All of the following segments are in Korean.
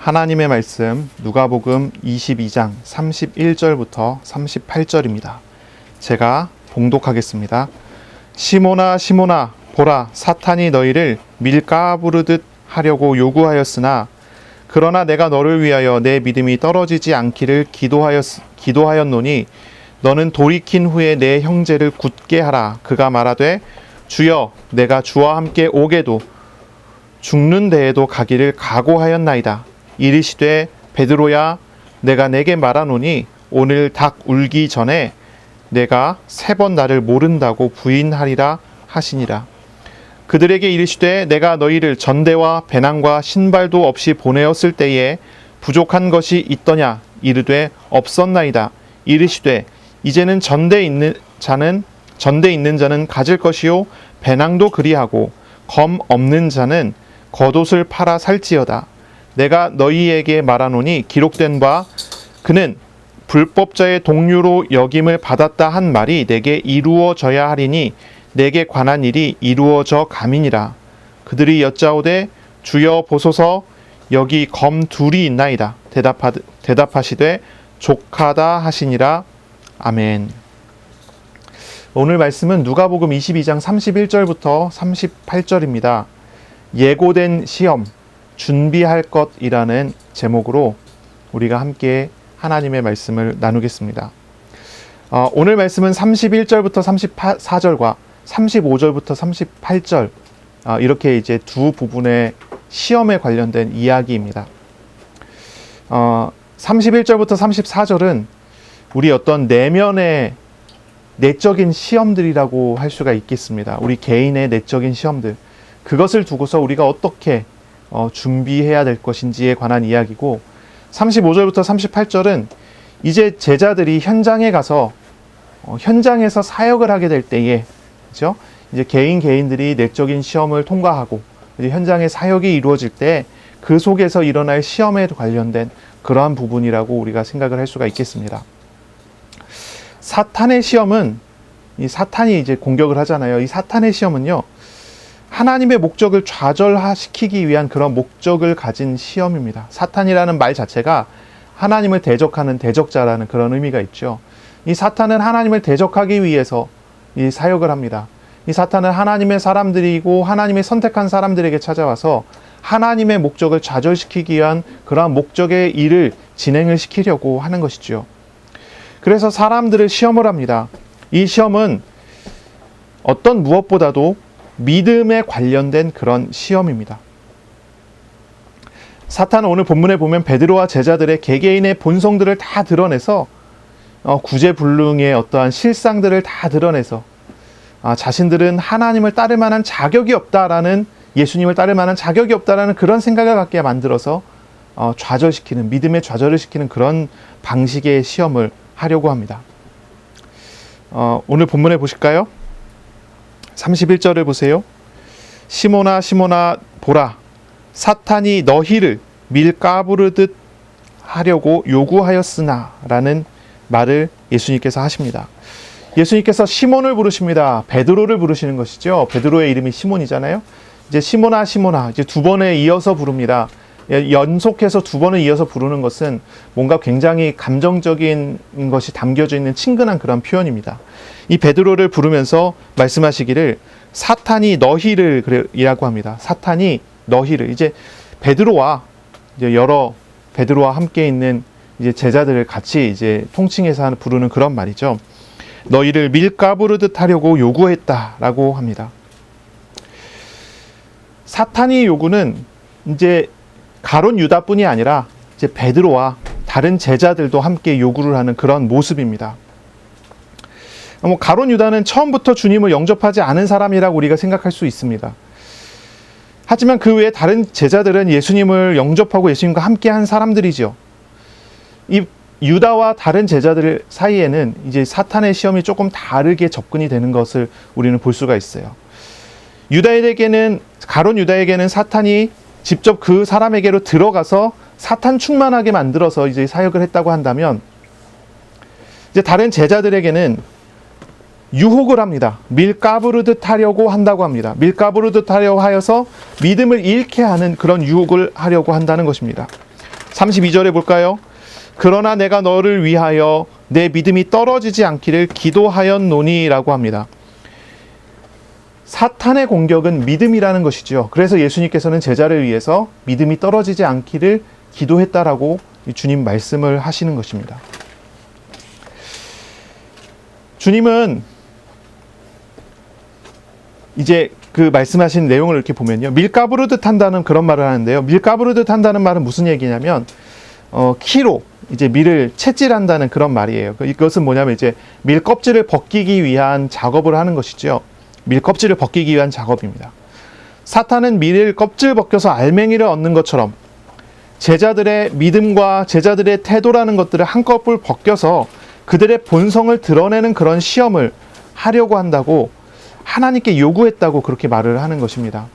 하나님의 말씀 누가복음 22장 31절부터 38절입니다. 제가 봉독하겠습니다. 시몬아 시몬아 보라 사탄이 너희를 밀가부르듯 하려고 요구하였으나 그러나 내가 너를 위하여 내 믿음이 떨어지지 않기를 기도하였노니 너는 돌이킨 후에 내 형제를 굳게 하라. 그가 말하되 주여 내가 주와 함께 오게도 죽는 데에도 가기를 각오하였나이다. 이르시되 베드로야 내가 내게 말하노니 오늘 닭 울기 전에 내가 3번 나를 모른다고 부인하리라 하시니라. 그들에게 이르시되 내가 너희를 전대와 배낭과 신발도 없이 보내었을 때에 부족한 것이 있더냐. 이르되 없었나이다. 이르시되 이제는 전대 있는 자는 가질 것이요 배낭도 그리하고 검 없는 자는 겉옷을 팔아 살지어다. 내가 너희에게 말하노니 기록된 바 그는 불법자의 동류로 여김을 받았다 한 말이 내게 이루어져야 하리니 내게 관한 일이 이루어져 가미니라. 그들이 여짜오되 주여 보소서 여기 검 둘이 있나이다. 대답하시되 족하다 하시니라. 아멘. 오늘 말씀은 누가복음 22장 31절부터 38절입니다. 예고된 시험, 준비할 것이라는 제목으로 우리가 함께 하나님의 말씀을 나누겠습니다. 오늘 말씀은 31절부터 34절과 35절부터 38절 이렇게 이제 두 부분의 시험에 관련된 이야기입니다. 31절부터 34절은 우리 어떤 내적인 시험들이라고 할 수가 있겠습니다. 우리 개인의 내적인 시험들, 그것을 두고서 우리가 어떻게 준비해야 될 것인지에 관한 이야기고, 35절부터 38절은 이제 제자들이 현장에 가서 현장에서 사역을 하게 될 때에, 그렇죠? 이제 개인들이 내적인 시험을 통과하고 이제 현장의 사역이 이루어질 때 그 속에서 일어날 시험에 관련된 그러한 부분이라고 우리가 생각을 할 수가 있겠습니다. 사탄의 시험은, 이 사탄이 이제 공격을 하잖아요. 이 사탄의 시험은요, 하나님의 목적을 좌절시키기 위한 그런 목적을 가진 시험입니다. 사탄이라는 말 자체가 하나님을 대적하는 대적자라는 그런 의미가 있죠. 이 사탄은 하나님을 대적하기 위해서 이 사역을 합니다. 이 사탄은 하나님의 사람들이고 하나님의 선택한 사람들에게 찾아와서 하나님의 목적을 좌절시키기 위한 그러한 목적의 일을 진행을 시키려고 하는 것이죠. 그래서 사람들을 시험을 합니다. 이 시험은 어떤 무엇보다도 믿음에 관련된 그런 시험입니다. 사탄은 오늘 본문에 보면 베드로와 제자들의 개개인의 본성들을 다 드러내서 구제불능의 어떠한 실상들을 다 드러내서 자신들은 하나님을 따를 만한 자격이 없다라는, 예수님을 따를 만한 자격이 없다라는 그런 생각을 갖게 만들어서 좌절시키는, 믿음의 좌절을 시키는 그런 방식의 시험을 하려고 합니다. 오늘 본문에 보실까요? 31절을 보세요. 시몬아 시몬아 보라 사탄이 너희를 밀가부르듯 하려고 요구하였으나 라는 말을 예수님께서 하십니다. 예수님께서 시몬을 부르십니다. 베드로를 부르시는 것이죠. 베드로의 이름이 시몬이잖아요. 이제 시몬아 시몬아 이제 두 번에 이어서 부릅니다. 연속해서 두 번을 이어서 부르는 것은 뭔가 굉장히 감정적인 것이 담겨져 있는 친근한 그런 표현입니다. 이 베드로를 부르면서 말씀하시기를 사탄이 너희를 이라고 합니다. 사탄이 너희를, 이제 베드로와 이제 여러 베드로와 함께 있는 이제 제자들을 같이 이제 통칭해서 부르는 그런 말이죠. 너희를 밀가부르듯 하려고 요구했다라고 합니다. 사탄이 요구는 이제 가룟 유다뿐이 아니라 이제 베드로와 다른 제자들도 함께 요구를 하는 그런 모습입니다. 가룟 유다는 처음부터 주님을 영접하지 않은 사람이라고 우리가 생각할 수 있습니다. 하지만 그 외에 다른 제자들은 예수님을 영접하고 예수님과 함께한 사람들이죠. 이 유다와 다른 제자들 사이에는 이제 사탄의 시험이 조금 다르게 접근이 되는 것을 우리는 볼 수가 있어요. 가룟 유다에게는 사탄이 직접 그 사람에게로 들어가서 사탄 충만하게 만들어서 이제 사역을 했다고 한다면, 이제 다른 제자들에게는 유혹을 합니다. 밀가부르듯 하려고 한다고 합니다. 밀가부르듯 하려고 하여서 믿음을 잃게 하는 그런 유혹을 하려고 한다는 것입니다. 32절에 볼까요? 그러나 내가 너를 위하여 내 믿음이 떨어지지 않기를 기도하였노니라고 합니다. 사탄의 공격은 믿음이라는 것이죠. 그래서 예수님께서는 제자를 위해서 믿음이 떨어지지 않기를 기도했다라고 주님 말씀을 하시는 것입니다. 주님은 이제 그 말씀하신 내용을 이렇게 보면요, 밀가부르듯 한다는 그런 말을 하는데요. 밀가부르듯 한다는 말은 무슨 얘기냐면 키로 이제 밀을 채질한다는 그런 말이에요. 이것은 뭐냐면 이제 밀 껍질을 벗기기 위한 작업을 하는 것이죠. 밀 껍질을 벗기기 위한 작업입니다. 사탄은 밀을 껍질 벗겨서 알맹이를 얻는 것처럼 제자들의 믿음과 제자들의 태도라는 것들을 한꺼풀 벗겨서 그들의 본성을 드러내는 그런 시험을 하려고 한다고 하나님께 요구했다고 그렇게 말을 하는 것입니다.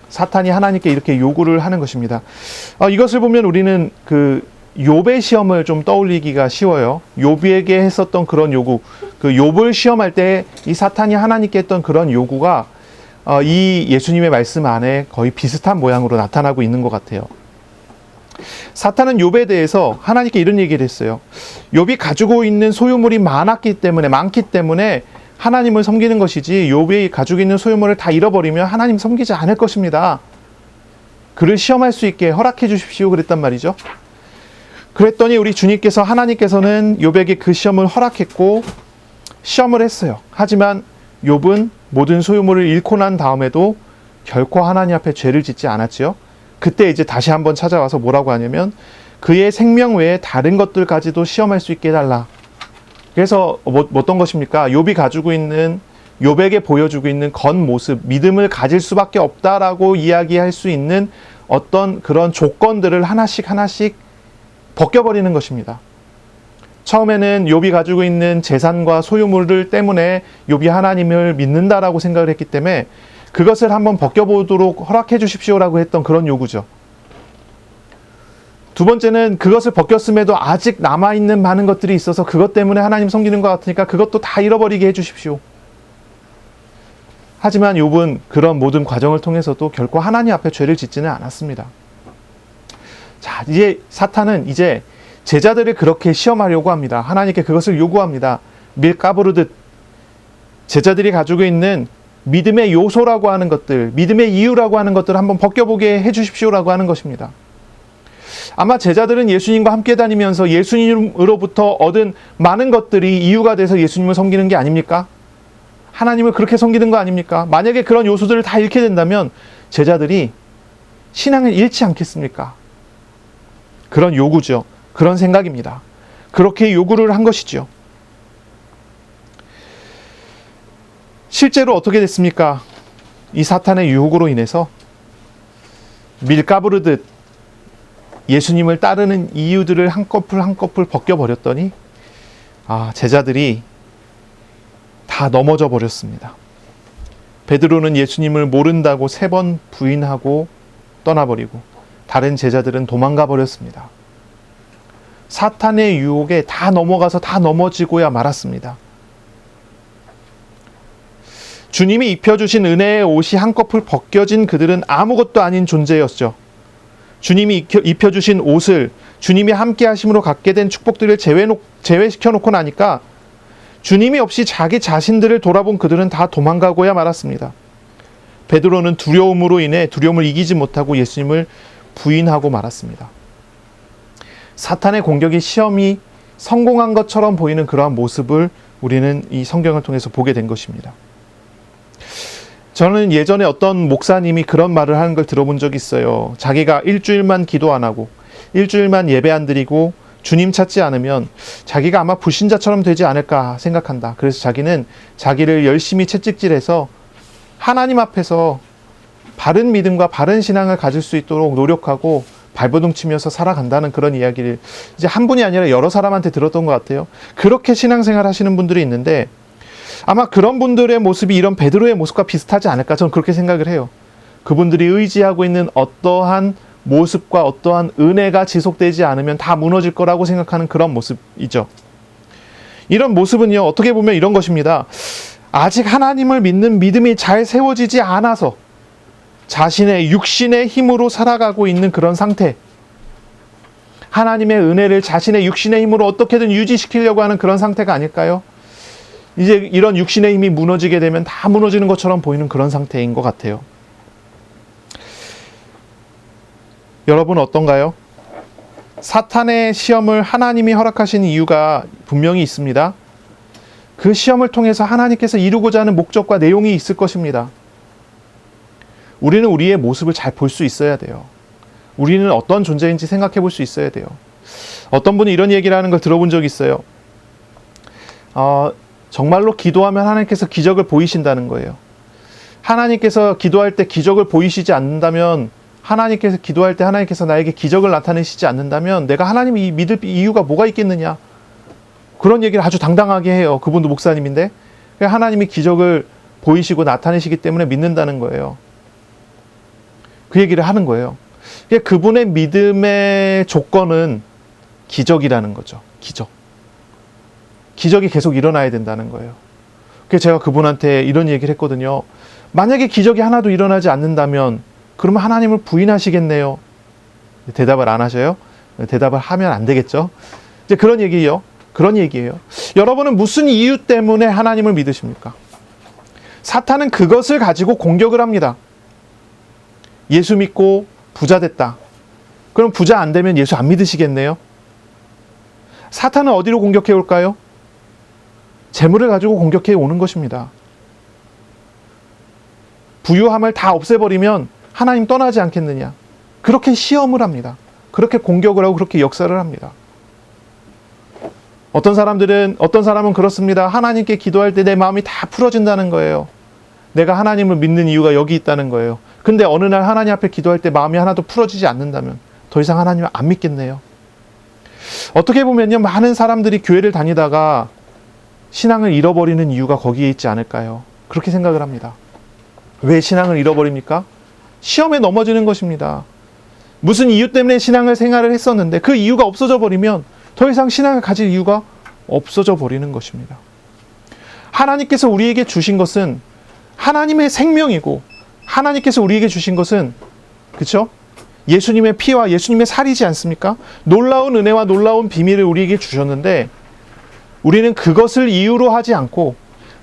사탄이 하나님께 이렇게 요구를 하는 것입니다. 이것을 보면 우리는 그 욥의 시험을 좀 떠올리기가 쉬워요. 욥에게 했었던 그런 요구, 그 욥을 시험할 때 이 사탄이 하나님께 했던 그런 요구가 이 예수님의 말씀 안에 거의 비슷한 모양으로 나타나고 있는 것 같아요. 사탄은 욥에 대해서 하나님께 이런 얘기를 했어요. 욥이 가지고 있는 소유물이 많기 때문에 하나님을 섬기는 것이지, 욥이 가지고 있는 소유물을 다 잃어버리면 하나님 섬기지 않을 것입니다. 그를 시험할 수 있게 허락해 주십시오 그랬단 말이죠. 그랬더니 우리 주님께서, 하나님께서는 욥에게 그 시험을 허락했고 시험을 했어요. 하지만 욥은 모든 소유물을 잃고 난 다음에도 결코 하나님 앞에 죄를 짓지 않았지요. 그때 이제 다시 한번 찾아와서 뭐라고 하냐면 그의 생명 외에 다른 것들까지도 시험할 수 있게 해달라. 그래서 어떤 것입니까? 욥이 가지고 있는, 욥에게 보여주고 있는 겉모습, 믿음을 가질 수밖에 없다라고 이야기할 수 있는 어떤 그런 조건들을 하나씩 벗겨버리는 것입니다. 처음에는 욥이 가지고 있는 재산과 소유물들 때문에 욥이 하나님을 믿는다라고 생각을 했기 때문에 그것을 한번 벗겨보도록 허락해 주십시오라고 했던 그런 요구죠. 두 번째는 그것을 벗겼음에도 아직 남아있는 많은 것들이 있어서 그것 때문에 하나님 섬기는 것 같으니까 그것도 다 잃어버리게 해주십시오. 하지만 욥은 그런 모든 과정을 통해서도 결코 하나님 앞에 죄를 짓지는 않았습니다. 자, 이제 사탄은 이제 제자들을 그렇게 시험하려고 합니다. 하나님께 그것을 요구합니다. 밀 까부르듯 제자들이 가지고 있는 믿음의 요소라고 하는 것들, 믿음의 이유라고 하는 것들을 한번 벗겨보게 해주십시오라고 하는 것입니다. 아마 제자들은 예수님과 함께 다니면서 예수님으로부터 얻은 많은 것들이 이유가 돼서 예수님을 섬기는 게 아닙니까? 하나님을 그렇게 섬기는 거 아닙니까? 만약에 그런 요소들을 다 잃게 된다면 제자들이 신앙을 잃지 않겠습니까? 그런 요구죠. 그런 생각입니다. 그렇게 요구를 한 것이죠. 실제로 어떻게 됐습니까? 이 사탄의 유혹으로 인해서 밀 까부르듯 예수님을 따르는 이유들을 한꺼풀 벗겨버렸더니 제자들이 다 넘어져 버렸습니다. 베드로는 예수님을 모른다고 3번 부인하고 떠나버리고 다른 제자들은 도망가 버렸습니다. 사탄의 유혹에 다 넘어가서 다 넘어지고야 말았습니다. 주님이 입혀주신 은혜의 옷이 한꺼풀 벗겨진 그들은 아무것도 아닌 존재였죠. 주님이 입혀주신 옷을, 주님이 함께 하심으로 갖게 된 축복들을 제외시켜놓고 나니까 주님이 없이 자기 자신들을 돌아본 그들은 다 도망가고야 말았습니다. 베드로는 두려움으로 인해 두려움을 이기지 못하고 예수님을 부인하고 말았습니다. 사탄의 공격이 시험이 성공한 것처럼 보이는 그러한 모습을 우리는 이 성경을 통해서 보게 된 것입니다. 저는 예전에 어떤 목사님이 그런 말을 하는 걸 들어본 적이 있어요. 자기가 일주일만 기도 안 하고 일주일만 예배 안 드리고 주님 찾지 않으면 자기가 아마 불신자처럼 되지 않을까 생각한다. 그래서 자기는 자기를 열심히 채찍질해서 하나님 앞에서 바른 믿음과 바른 신앙을 가질 수 있도록 노력하고 발버둥 치면서 살아간다는 그런 이야기를 이제 한 분이 아니라 여러 사람한테 들었던 것 같아요. 그렇게 신앙생활 하시는 분들이 있는데 아마 그런 분들의 모습이 이런 베드로의 모습과 비슷하지 않을까 저는 그렇게 생각을 해요. 그분들이 의지하고 있는 어떠한 모습과 어떠한 은혜가 지속되지 않으면 다 무너질 거라고 생각하는 그런 모습이죠. 이런 모습은요, 어떻게 보면 이런 것입니다. 아직 하나님을 믿는 믿음이 잘 세워지지 않아서 자신의 육신의 힘으로 살아가고 있는 그런 상태, 하나님의 은혜를 자신의 육신의 힘으로 어떻게든 유지시키려고 하는 그런 상태가 아닐까요? 이제 이런 육신의 힘이 무너지게 되면 다 무너지는 것처럼 보이는 그런 상태인 것 같아요. 여러분 어떤가요? 사탄의 시험을 하나님이 허락하신 이유가 분명히 있습니다. 그 시험을 통해서 하나님께서 이루고자 하는 목적과 내용이 있을 것입니다. 우리는 우리의 모습을 잘 볼 수 있어야 돼요. 우리는 어떤 존재인지 생각해 볼 수 있어야 돼요. 어떤 분이 이런 얘기를 하는 걸 들어본 적이 있어요. 정말로 기도하면 하나님께서 기적을 보이신다는 거예요. 하나님께서 기도할 때 기적을 보이시지 않는다면, 하나님께서 기도할 때 하나님께서 나에게 기적을 나타내시지 않는다면 내가 하나님이 믿을 이유가 뭐가 있겠느냐. 그런 얘기를 아주 당당하게 해요. 그분도 목사님인데. 하나님이 기적을 보이시고 나타내시기 때문에 믿는다는 거예요. 그 얘기를 하는 거예요. 그분의 믿음의 조건은 기적이라는 거죠. 기적. 기적이 계속 일어나야 된다는 거예요. 그래서 제가 그분한테 이런 얘기를 했거든요. 만약에 기적이 하나도 일어나지 않는다면 그러면 하나님을 부인하시겠네요. 대답을 안 하셔요? 대답을 하면 안 되겠죠? 이제 그런 얘기예요. 그런 얘기예요. 여러분은 무슨 이유 때문에 하나님을 믿으십니까? 사탄은 그것을 가지고 공격을 합니다. 예수 믿고 부자 됐다. 그럼 부자 안 되면 예수 안 믿으시겠네요? 사탄은 어디로 공격해 올까요? 재물을 가지고 공격해 오는 것입니다. 부유함을 다 없애버리면 하나님 떠나지 않겠느냐. 그렇게 시험을 합니다. 그렇게 공격을 하고 그렇게 역사를 합니다. 어떤 사람은 그렇습니다. 하나님께 기도할 때 내 마음이 다 풀어진다는 거예요. 내가 하나님을 믿는 이유가 여기 있다는 거예요. 근데 어느 날 하나님 앞에 기도할 때 마음이 하나도 풀어지지 않는다면 더 이상 하나님을 안 믿겠네요. 어떻게 보면요, 많은 사람들이 교회를 다니다가 신앙을 잃어버리는 이유가 거기에 있지 않을까요? 그렇게 생각을 합니다. 왜 신앙을 잃어버립니까? 시험에 넘어지는 것입니다. 무슨 이유 때문에 신앙을 생활을 했었는데 그 이유가 없어져 버리면 더 이상 신앙을 가질 이유가 없어져 버리는 것입니다. 하나님께서 우리에게 주신 것은 하나님의 생명이고, 하나님께서 우리에게 주신 것은, 그렇죠? 예수님의 피와 예수님의 살이지 않습니까? 놀라운 은혜와 놀라운 비밀을 우리에게 주셨는데 우리는 그것을 이유로 하지 않고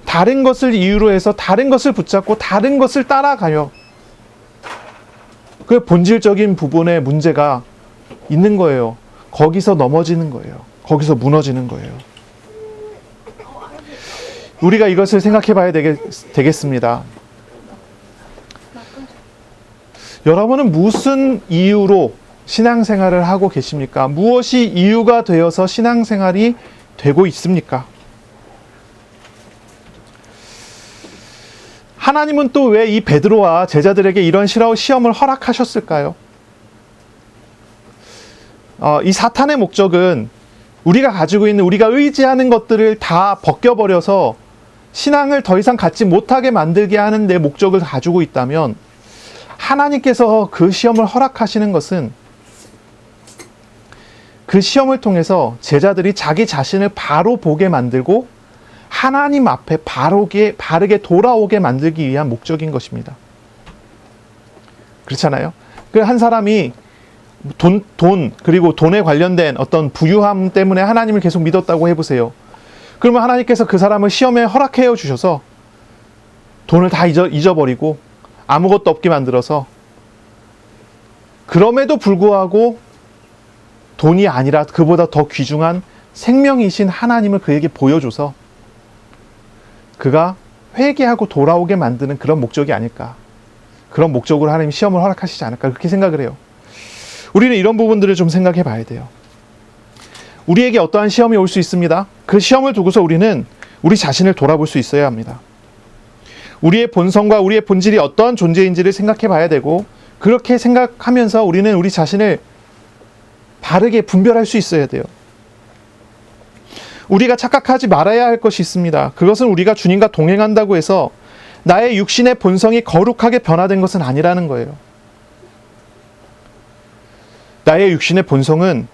다른 것을 이유로 해서 다른 것을 붙잡고 다른 것을 따라가요. 그 본질적인 부분에 문제가 있는 거예요. 거기서 넘어지는 거예요. 거기서 무너지는 거예요. 우리가 이것을 생각해 봐야 되겠습니다. 여러분은 무슨 이유로 신앙생활을 하고 계십니까? 무엇이 이유가 되어서 신앙생활이 되고 있습니까? 하나님은 또 왜 이 베드로와 제자들에게 이런 시험을 허락하셨을까요? 이 사탄의 목적은 우리가 가지고 있는, 우리가 의지하는 것들을 다 벗겨버려서 신앙을 더 이상 갖지 못하게 만들게 하는 내 목적을 가지고 있다면, 하나님께서 그 시험을 허락하시는 것은 그 시험을 통해서 제자들이 자기 자신을 바로 보게 만들고 하나님 앞에 바르게 돌아오게 만들기 위한 목적인 것입니다. 그렇잖아요? 그 한 사람이 그리고 돈에 관련된 어떤 부유함 때문에 하나님을 계속 믿었다고 해보세요. 그러면 하나님께서 그 사람을 시험에 허락해 주셔서 돈을 다 잊어버리고 아무것도 없게 만들어서, 그럼에도 불구하고 돈이 아니라 그보다 더 귀중한 생명이신 하나님을 그에게 보여줘서 그가 회개하고 돌아오게 만드는 그런 목적이 아닐까. 그런 목적으로 하나님이 시험을 허락하시지 않을까, 그렇게 생각을 해요. 우리는 이런 부분들을 좀 생각해 봐야 돼요. 우리에게 어떠한 시험이 올 수 있습니다. 그 시험을 두고서 우리는 우리 자신을 돌아볼 수 있어야 합니다. 우리의 본성과 우리의 본질이 어떠한 존재인지를 생각해 봐야 되고, 그렇게 생각하면서 우리는 우리 자신을 바르게 분별할 수 있어야 돼요. 우리가 착각하지 말아야 할 것이 있습니다. 그것은 우리가 주님과 동행한다고 해서 나의 육신의 본성이 거룩하게 변화된 것은 아니라는 거예요. 나의 육신의 본성은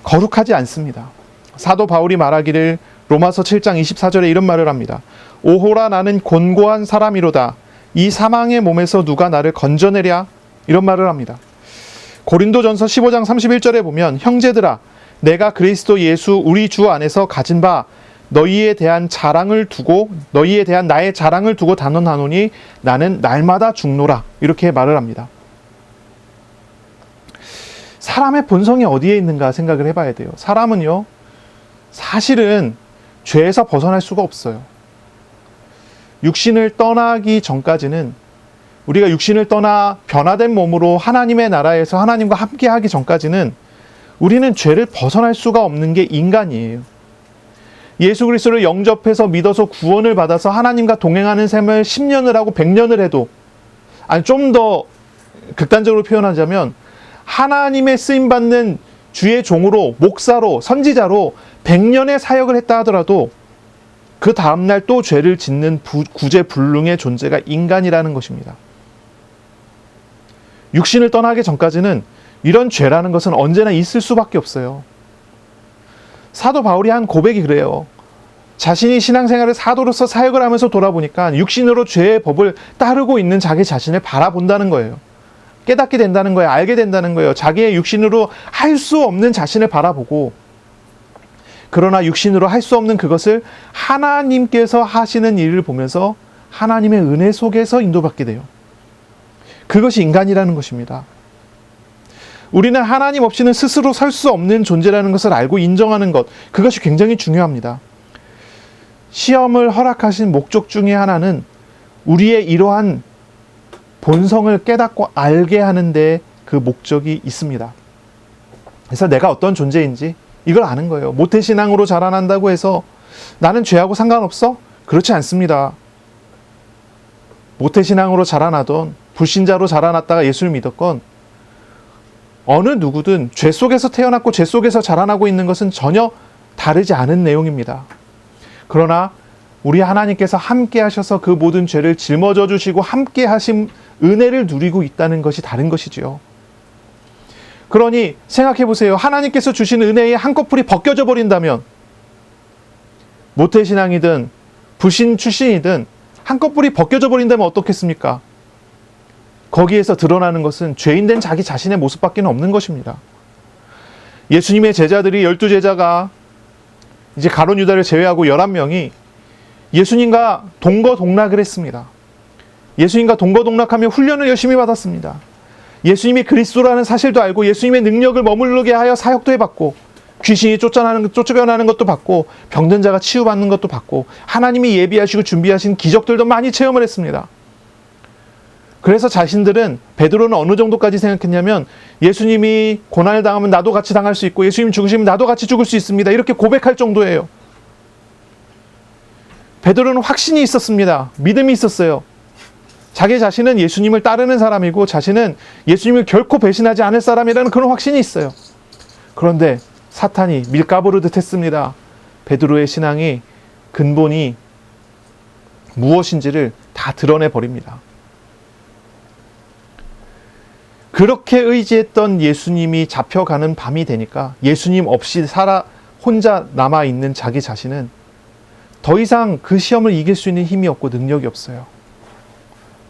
거룩하지 않습니다. 사도 바울이 말하기를 로마서 7장 24절에 이런 말을 합니다. 오호라 나는 곤고한 사람이로다. 이 사망의 몸에서 누가 나를 건져내랴? 이런 말을 합니다. 고린도전서 15장 31절에 보면 형제들아 내가 그리스도 예수 우리 주 안에서 가진 바 너희에 대한 나의 자랑을 두고 단언하노니 나는 날마다 죽노라 이렇게 말을 합니다. 사람의 본성이 어디에 있는가 생각을 해봐야 돼요. 사람은요 사실은 죄에서 벗어날 수가 없어요. 육신을 떠나기 전까지는 우리가 육신을 떠나 변화된 몸으로 하나님의 나라에서 하나님과 함께하기 전까지는 우리는 죄를 벗어날 수가 없는 게 인간이에요. 예수 그리스도를 영접해서 믿어서 구원을 받아서 하나님과 동행하는 삶을 10년을 하고 100년을 해도 좀 더 극단적으로 표현하자면 하나님의 쓰임받는 주의 종으로 목사로 선지자로 100년의 사역을 했다 하더라도 그 다음날 또 죄를 짓는 구제불능의 존재가 인간이라는 것입니다. 육신을 떠나기 전까지는 이런 죄라는 것은 언제나 있을 수밖에 없어요. 사도 바울이 한 고백이 그래요. 자신이 신앙생활을 사도로서 사역을 하면서 돌아보니까 육신으로 죄의 법을 따르고 있는 자기 자신을 바라본다는 거예요. 깨닫게 된다는 거예요. 알게 된다는 거예요. 자기의 육신으로 할 수 없는 자신을 바라보고 그러나 육신으로 할 수 없는 그것을 하나님께서 하시는 일을 보면서 하나님의 은혜 속에서 인도받게 돼요. 그것이 인간이라는 것입니다. 우리는 하나님 없이는 스스로 설 수 없는 존재라는 것을 알고 인정하는 것, 그것이 굉장히 중요합니다. 시험을 허락하신 목적 중에 하나는 우리의 이러한 본성을 깨닫고 알게 하는데 그 목적이 있습니다. 그래서 내가 어떤 존재인지 이걸 아는 거예요. 모태신앙으로 자라난다고 해서 나는 죄하고 상관없어? 그렇지 않습니다. 모태신앙으로 자라나던 불신자로 자라났다가 예수를 믿었건 어느 누구든 죄 속에서 태어났고 죄 속에서 자라나고 있는 것은 전혀 다르지 않은 내용입니다. 그러나 우리 하나님께서 함께 하셔서 그 모든 죄를 짊어져 주시고 함께 하신 은혜를 누리고 있다는 것이 다른 것이지요. 그러니 생각해 보세요. 하나님께서 주신 은혜의 한꺼풀이 벗겨져 버린다면 모태신앙이든 불신 출신이든 한꺼풀이 벗겨져 버린다면 어떻겠습니까? 거기에서 드러나는 것은 죄인된 자기 자신의 모습밖에 없는 것입니다. 예수님의 제자들이 12제자가 이제 가룟 유다를 제외하고 11명이 예수님과 동거동락을 했습니다. 예수님과 동거동락하며 훈련을 열심히 받았습니다. 예수님이 그리스도라는 사실도 알고 예수님의 능력을 머무르게 하여 사역도 해봤고 귀신이 쫓겨나는 것도 봤고 병든 자가 치유받는 것도 봤고 하나님이 예비하시고 준비하신 기적들도 많이 체험을 했습니다. 그래서 자신들은 베드로는 어느 정도까지 생각했냐면 예수님이 고난을 당하면 나도 같이 당할 수 있고 예수님 죽으시면 나도 같이 죽을 수 있습니다. 이렇게 고백할 정도예요. 베드로는 확신이 있었습니다. 믿음이 있었어요. 자기 자신은 예수님을 따르는 사람이고 자신은 예수님을 결코 배신하지 않을 사람이라는 그런 확신이 있어요. 그런데 사탄이 밀가부르듯 했습니다. 베드로의 신앙이 근본이 무엇인지를 다 드러내버립니다. 그렇게 의지했던 예수님이 잡혀가는 밤이 되니까 예수님 없이 혼자 남아있는 자기 자신은 더 이상 그 시험을 이길 수 있는 힘이 없고 능력이 없어요.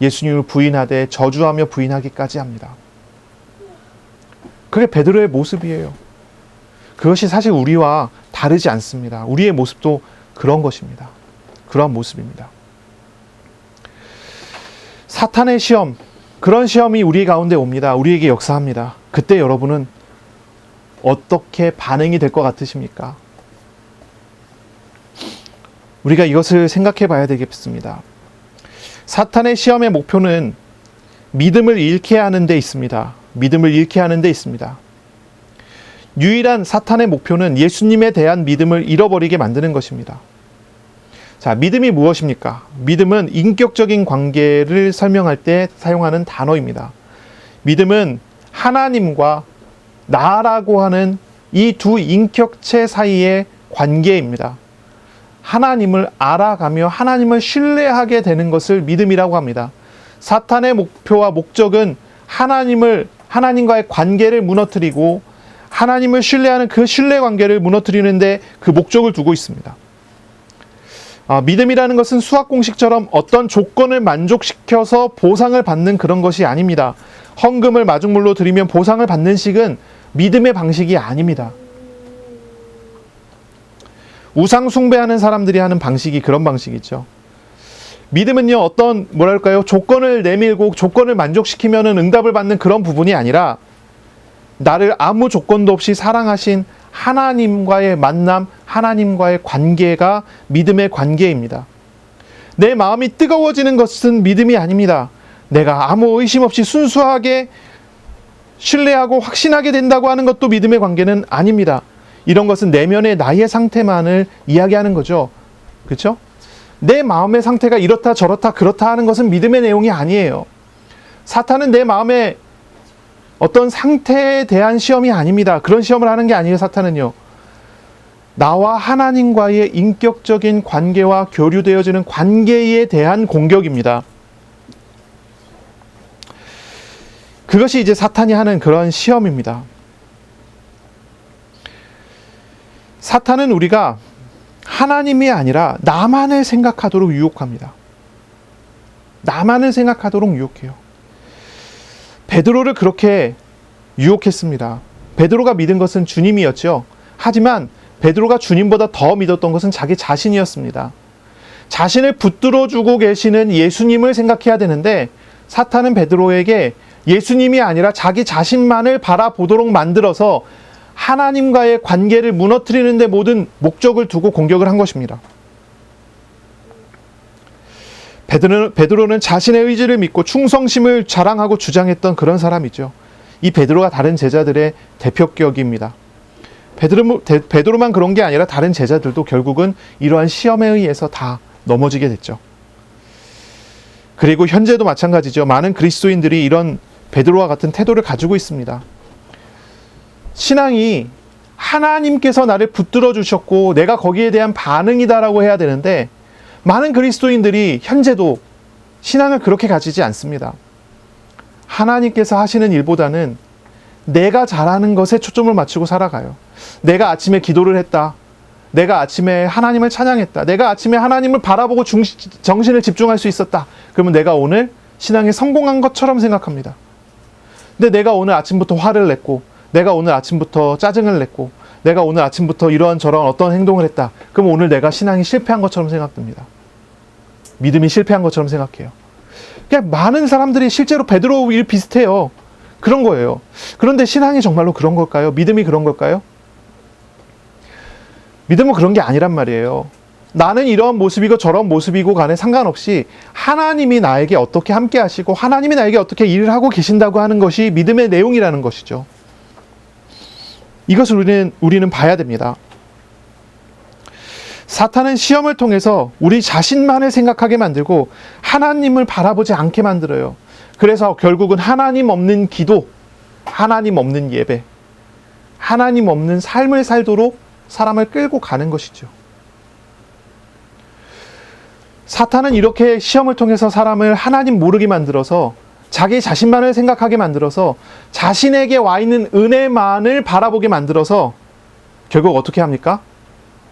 예수님을 부인하되 저주하며 부인하기까지 합니다. 그게 베드로의 모습이에요. 그것이 사실 우리와 다르지 않습니다. 우리의 모습도 그런 것입니다. 그런 모습입니다. 사탄의 시험, 그런 시험이 우리 가운데 옵니다. 우리에게 역사합니다. 그때 여러분은 어떻게 반응이 될 것 같으십니까? 우리가 이것을 생각해 봐야 되겠습니다. 사탄의 시험의 목표는 믿음을 잃게 하는 데 있습니다. 믿음을 잃게 하는 데 있습니다. 유일한 사탄의 목표는 예수님에 대한 믿음을 잃어버리게 만드는 것입니다. 자, 믿음이 무엇입니까? 믿음은 인격적인 관계를 설명할 때 사용하는 단어입니다. 믿음은 하나님과 나라고 하는 이 두 인격체 사이의 관계입니다. 하나님을 알아가며 하나님을 신뢰하게 되는 것을 믿음이라고 합니다. 사탄의 목표와 목적은 하나님과의 관계를 무너뜨리고 하나님을 신뢰하는 그 신뢰 관계를 무너뜨리는데 그 목적을 두고 있습니다. 믿음이라는 것은 수학 공식처럼 어떤 조건을 만족시켜서 보상을 받는 그런 것이 아닙니다. 헌금을 마중물로 드리면 보상을 받는 식은 믿음의 방식이 아닙니다. 우상 숭배하는 사람들이 하는 방식이 그런 방식이죠. 믿음은요, 어떤 조건을 내밀고 조건을 만족시키면은 응답을 받는 그런 부분이 아니라 나를 아무 조건도 없이 사랑하신 하나님과의 만남, 하나님과의 관계가 믿음의 관계입니다. 내 마음이 뜨거워지는 것은 믿음이 아닙니다. 내가 아무 의심 없이 순수하게 신뢰하고 확신하게 된다고 하는 것도 믿음의 관계는 아닙니다. 이런 것은 내면의 나의 상태만을 이야기하는 거죠. 그렇죠? 내 마음의 상태가 이렇다 저렇다 그렇다 하는 것은 믿음의 내용이 아니에요. 사탄은 내 마음의 어떤 상태에 대한 시험이 아닙니다. 그런 시험을 하는 게 아니에요. 사탄은요, 나와 하나님과의 인격적인 관계와 교류되어지는 관계에 대한 공격입니다. 그것이 이제 사탄이 하는 그런 시험입니다. 사탄은 우리가 하나님이 아니라 나만을 생각하도록 유혹합니다. 나만을 생각하도록 유혹해요. 베드로를 그렇게 유혹했습니다. 베드로가 믿은 것은 주님이었죠. 하지만 베드로가 주님보다 더 믿었던 것은 자기 자신이었습니다. 자신을 붙들어주고 계시는 예수님을 생각해야 되는데 사탄은 베드로에게 예수님이 아니라 자기 자신만을 바라보도록 만들어서 하나님과의 관계를 무너뜨리는 데 모든 목적을 두고 공격을 한 것입니다. 베드로는 자신의 의지를 믿고 충성심을 자랑하고 주장했던 그런 사람이죠. 이 베드로가 다른 제자들의 대표격입니다. 베드로만 그런 게 아니라 다른 제자들도 결국은 이러한 시험에 의해서 다 넘어지게 됐죠. 그리고 현재도 마찬가지죠. 많은 그리스도인들이 이런 베드로와 같은 태도를 가지고 있습니다. 신앙이 하나님께서 나를 붙들어 주셨고 내가 거기에 대한 반응이다라고 해야 되는데 많은 그리스도인들이 현재도 신앙을 그렇게 가지지 않습니다. 하나님께서 하시는 일보다는 내가 잘하는 것에 초점을 맞추고 살아가요. 내가 아침에 기도를 했다. 내가 아침에 하나님을 찬양했다. 내가 아침에 하나님을 바라보고 정신을 집중할 수 있었다. 그러면 내가 오늘 신앙에 성공한 것처럼 생각합니다. 근데 내가 오늘 아침부터 화를 냈고 내가 오늘 아침부터 짜증을 냈고 내가 오늘 아침부터 이러한저러한 어떤 행동을 했다. 그럼 오늘 내가 신앙이 실패한 것처럼 생각됩니다. 믿음이 실패한 것처럼 생각해요. 그냥 많은 사람들이 실제로 베드로 일 비슷해요. 그런 거예요. 그런데 신앙이 정말로 그런 걸까요? 믿음이 그런 걸까요? 믿음은 그런 게 아니란 말이에요. 나는 이런 모습이고 저런 모습이고 간에 상관없이 하나님이 나에게 어떻게 함께 하시고 하나님이 나에게 어떻게 일을 하고 계신다고 하는 것이 믿음의 내용이라는 것이죠. 이것을 우리는 봐야 됩니다. 사탄은 시험을 통해서 우리 자신만을 생각하게 만들고 하나님을 바라보지 않게 만들어요. 그래서 결국은 하나님 없는 기도, 하나님 없는 예배, 하나님 없는 삶을 살도록 사람을 끌고 가는 것이죠. 사탄은 이렇게 시험을 통해서 사람을 하나님 모르게 만들어서 자기 자신만을 생각하게 만들어서 자신에게 와 있는 은혜만을 바라보게 만들어서 결국 어떻게 합니까?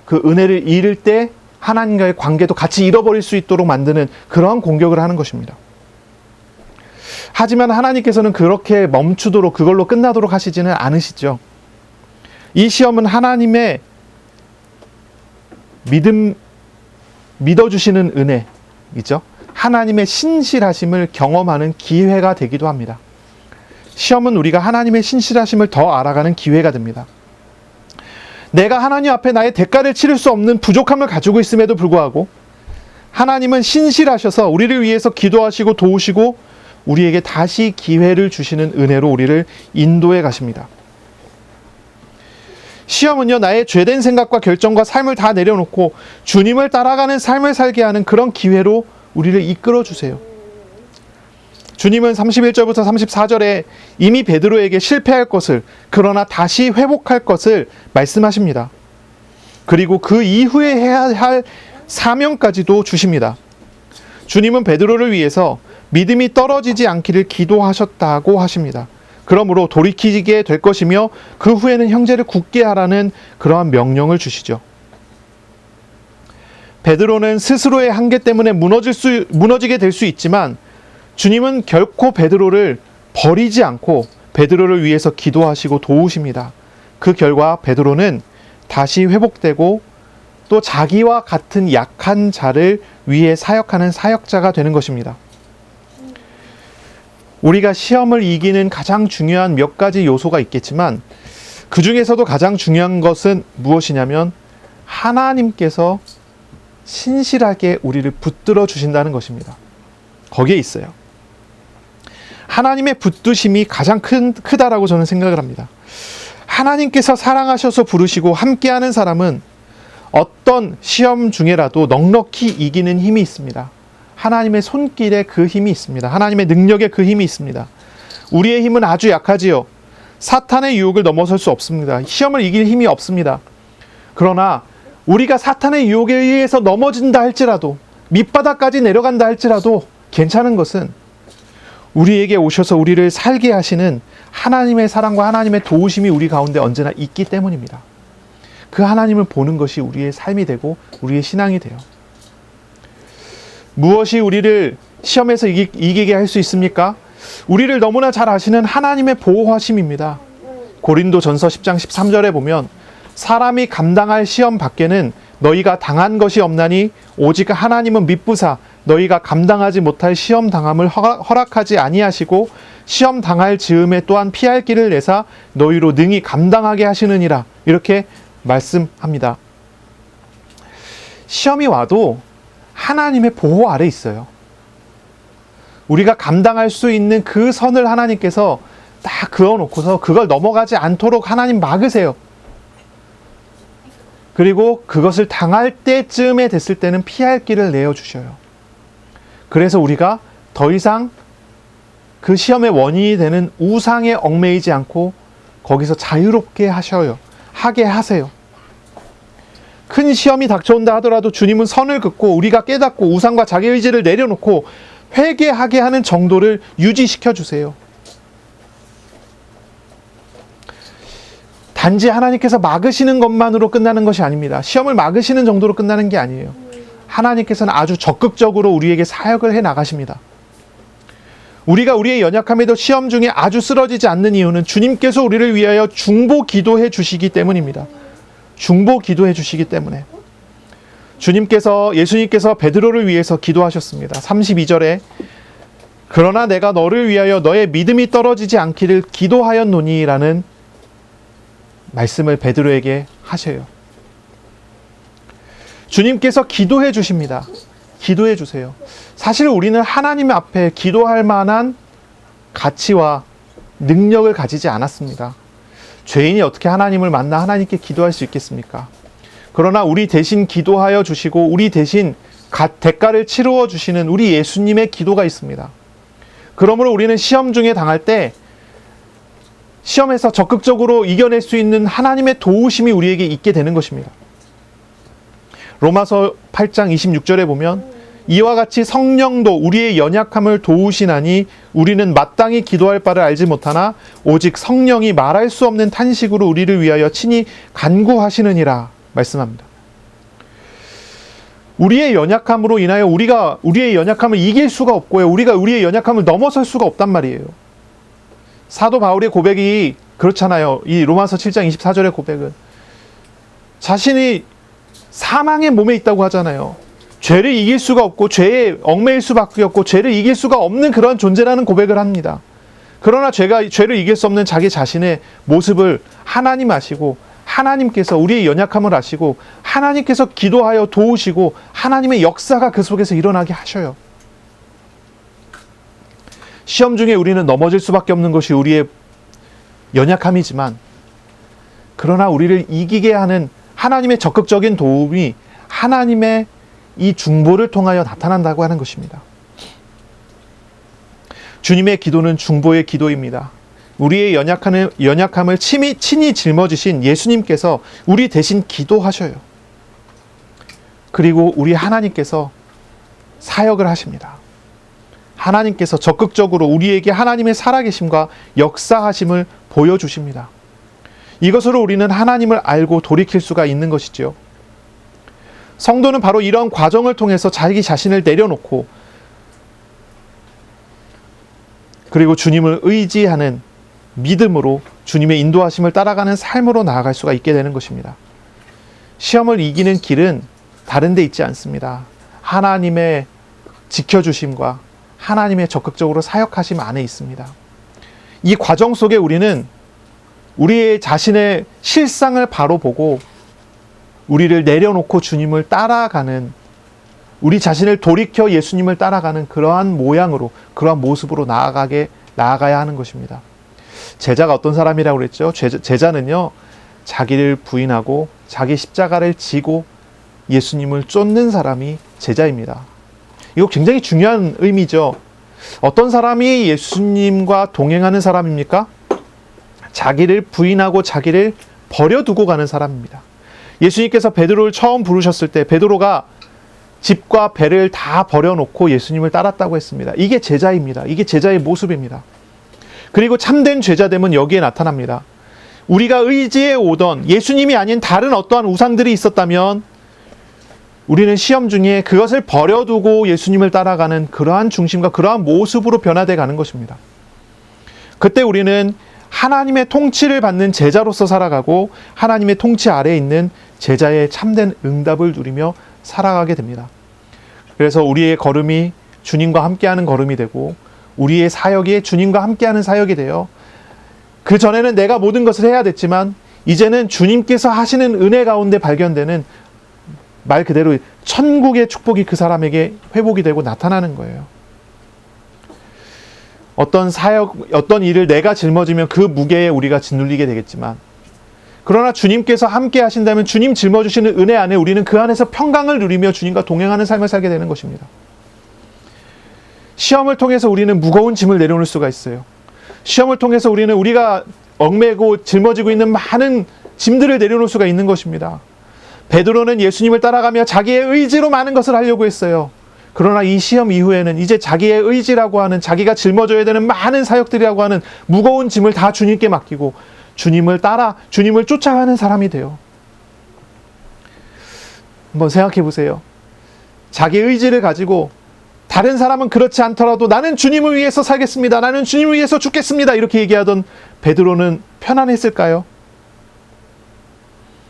그 은혜를 잃을 때 하나님과의 관계도 같이 잃어버릴 수 있도록 만드는 그러한 공격을 하는 것입니다. 하지만 하나님께서는 그렇게 멈추도록 그걸로 끝나도록 하시지는 않으시죠. 이 시험은 하나님의 믿어주시는 은혜이죠. 하나님의 신실하심을 경험하는 기회가 되기도 합니다. 시험은 우리가 하나님의 신실하심을 더 알아가는 기회가 됩니다. 내가 하나님 앞에 나의 대가를 치를 수 없는 부족함을 가지고 있음에도 불구하고 하나님은 신실하셔서 우리를 위해서 기도하시고 도우시고 우리에게 다시 기회를 주시는 은혜로 우리를 인도해 가십니다. 시험은요, 나의 죄된 생각과 결정과 삶을 다 내려놓고 주님을 따라가는 삶을 살게 하는 그런 기회로 우리를 이끌어 주세요. 주님은 31절부터 34절에 이미 베드로에게 실패할 것을, 그러나 다시 회복할 것을 말씀하십니다. 그리고 그 이후에 해야 할 사명까지도 주십니다. 주님은 베드로를 위해서 믿음이 떨어지지 않기를 기도하셨다고 하십니다. 그러므로 돌이키게 될 것이며 그 후에는 형제를 굳게 하라는 그러한 명령을 주시죠. 베드로는 스스로의 한계 때문에 무너지게 될 수 있지만 주님은 결코 베드로를 버리지 않고 베드로를 위해서 기도하시고 도우십니다. 그 결과 베드로는 다시 회복되고 또 자기와 같은 약한 자를 위해 사역하는 사역자가 되는 것입니다. 우리가 시험을 이기는 가장 중요한 몇 가지 요소가 있겠지만 그 중에서도 가장 중요한 것은 무엇이냐면 하나님께서 신실하게 우리를 붙들어 주신다는 것입니다. 거기에 있어요. 하나님의 붙드심이 가장 크다라고 저는 생각을 합니다. 하나님께서 사랑하셔서 부르시고 함께하는 사람은 어떤 시험 중에라도 넉넉히 이기는 힘이 있습니다. 하나님의 손길에 그 힘이 있습니다. 하나님의 능력에 그 힘이 있습니다. 우리의 힘은 아주 약하지요. 사탄의 유혹을 넘어설 수 없습니다. 시험을 이길 힘이 없습니다. 그러나 우리가 사탄의 유혹에 의해서 넘어진다 할지라도 밑바닥까지 내려간다 할지라도 괜찮은 것은 우리에게 오셔서 우리를 살게 하시는 하나님의 사랑과 하나님의 도우심이 우리 가운데 언제나 있기 때문입니다. 그 하나님을 보는 것이 우리의 삶이 되고 우리의 신앙이 돼요. 무엇이 우리를 시험에서 이기게 할 수 있습니까? 우리를 너무나 잘 아시는 하나님의 보호하심입니다. 고린도전서 10장 13절에 보면 사람이 감당할 시험 밖에는 너희가 당한 것이 없나니 오직 하나님은 미쁘사 너희가 감당하지 못할 시험 당함을 허락하지 아니하시고 시험 당할 즈음에 또한 피할 길을 내사 너희로 능히 감당하게 하시느니라. 이렇게 말씀합니다. 시험이 와도 하나님의 보호 아래 있어요. 우리가 감당할 수 있는 그 선을 하나님께서 딱 그어놓고서 그걸 넘어가지 않도록 하나님 막으세요. 그리고 그것을 당할 때쯤에 됐을 때는 피할 길을 내어주셔요. 그래서 우리가 더 이상 그 시험의 원인이 되는 우상에 얽매이지 않고 거기서 자유롭게 하게 하세요. 큰 시험이 닥쳐온다 하더라도 주님은 선을 긋고 우리가 깨닫고 우상과 자기 의지를 내려놓고 회개하게 하는 정도를 유지시켜 주세요. 단지 하나님께서 막으시는 것만으로 끝나는 것이 아닙니다. 시험을 막으시는 정도로 끝나는 게 아니에요. 하나님께서는 아주 적극적으로 우리에게 사역을 해 나가십니다. 우리가 우리의 연약함에도 시험 중에 아주 쓰러지지 않는 이유는 주님께서 우리를 위하여 중보 기도해 주시기 때문입니다. 중보 기도해 주시기 때문에. 예수님께서 베드로를 위해서 기도하셨습니다. 32절에 그러나 내가 너를 위하여 너의 믿음이 떨어지지 않기를 기도하였노니 라는 말씀을 베드로에게 하셔요. 주님께서 기도해 주십니다. 기도해 주세요. 사실 우리는 하나님 앞에 기도할 만한 가치와 능력을 가지지 않았습니다. 죄인이 어떻게 하나님을 만나 하나님께 기도할 수 있겠습니까? 그러나 우리 대신 기도하여 주시고 우리 대신 대가를 치루어 주시는 우리 예수님의 기도가 있습니다. 그러므로 우리는 시험 중에 당할 때 시험에서 적극적으로 이겨낼 수 있는 하나님의 도우심이 우리에게 있게 되는 것입니다. 로마서 8장 26절에 보면 이와 같이 성령도 우리의 연약함을 도우시나니 우리는 마땅히 기도할 바를 알지 못하나 오직 성령이 말할 수 없는 탄식으로 우리를 위하여 친히 간구하시느니라 말씀합니다. 우리의 연약함으로 인하여 우리가 우리의 연약함을 이길 수가 없고요. 우리가 우리의 연약함을 넘어설 수가 없단 말이에요. 사도 바울의 고백이 그렇잖아요. 이 로마서 7장 24절의 고백은 자신이 사망의 몸에 있다고 하잖아요. 죄를 이길 수가 없고 죄에 얽매일 수밖에 없고 죄를 이길 수가 없는 그런 존재라는 고백을 합니다. 그러나 죄를 이길 수 없는 자기 자신의 모습을 하나님 아시고 하나님께서 우리의 연약함을 아시고 하나님께서 기도하여 도우시고 하나님의 역사가 그 속에서 일어나게 하셔요. 시험 중에 우리는 넘어질 수밖에 없는 것이 우리의 연약함이지만 그러나 우리를 이기게 하는 하나님의 적극적인 도움이 하나님의 이 중보를 통하여 나타난다고 하는 것입니다. 주님의 기도는 중보의 기도입니다. 우리의 연약함을 친히 짊어지신 예수님께서 우리 대신 기도하셔요. 그리고 우리 하나님께서 사역을 하십니다. 하나님께서 적극적으로 우리에게 하나님의 살아계심과 역사하심을 보여주십니다. 이것으로 우리는 하나님을 알고 돌이킬 수가 있는 것이지요. 성도는 바로 이런 과정을 통해서 자기 자신을 내려놓고 그리고 주님을 의지하는 믿음으로 주님의 인도하심을 따라가는 삶으로 나아갈 수가 있게 되는 것입니다. 시험을 이기는 길은 다른 데 있지 않습니다. 하나님의 지켜주심과 하나님의 적극적으로 사역하심 안에 있습니다. 이 과정 속에 우리는 우리의 자신의 실상을 바로 보고 우리를 내려놓고 주님을 따라가는, 우리 자신을 돌이켜 예수님을 따라가는 그러한 모양으로, 그러한 모습으로 나아가야 하는 것입니다. 제자가 어떤 사람이라고 그랬죠? 제자는요, 자기를 부인하고 자기 십자가를 지고 예수님을 쫓는 사람이 제자입니다. 이거 굉장히 중요한 의미죠. 어떤 사람이 예수님과 동행하는 사람입니까? 자기를 부인하고 자기를 버려두고 가는 사람입니다. 예수님께서 베드로를 처음 부르셨을 때 베드로가 집과 배를 다 버려놓고 예수님을 따랐다고 했습니다. 이게 제자입니다. 이게 제자의 모습입니다. 그리고 참된 제자됨은 여기에 나타납니다. 우리가 의지해 오던 예수님이 아닌 다른 어떠한 우상들이 있었다면 우리는 시험 중에 그것을 버려두고 예수님을 따라가는 그러한 중심과 그러한 모습으로 변화되어 가는 것입니다. 그때 우리는 하나님의 통치를 받는 제자로서 살아가고 하나님의 통치 아래에 있는 제자의 참된 응답을 누리며 살아가게 됩니다. 그래서 우리의 걸음이 주님과 함께하는 걸음이 되고 우리의 사역이 주님과 함께하는 사역이 되어, 그 전에는 내가 모든 것을 해야 됐지만 이제는 주님께서 하시는 은혜 가운데 발견되는, 말 그대로 천국의 축복이 그 사람에게 회복이 되고 나타나는 거예요. 어떤 사역, 어떤 일을 내가 짊어지면 그 무게에 우리가 짓눌리게 되겠지만, 그러나 주님께서 함께 하신다면 주님 짊어주시는 은혜 안에 우리는 그 안에서 평강을 누리며 주님과 동행하는 삶을 살게 되는 것입니다. 시험을 통해서 우리는 무거운 짐을 내려놓을 수가 있어요. 시험을 통해서 우리는 우리가 얽매고 짊어지고 있는 많은 짐들을 내려놓을 수가 있는 것입니다. 베드로는 예수님을 따라가며 자기의 의지로 많은 것을 하려고 했어요. 그러나 이 시험 이후에는 이제 자기의 의지라고 하는, 자기가 짊어져야 되는 많은 사역들이라고 하는 무거운 짐을 다 주님께 맡기고 주님을 따라 주님을 쫓아가는 사람이 돼요. 한번 생각해 보세요. 자기의 의지를 가지고 다른 사람은 그렇지 않더라도 나는 주님을 위해서 살겠습니다, 나는 주님을 위해서 죽겠습니다, 이렇게 얘기하던 베드로는 편안했을까요?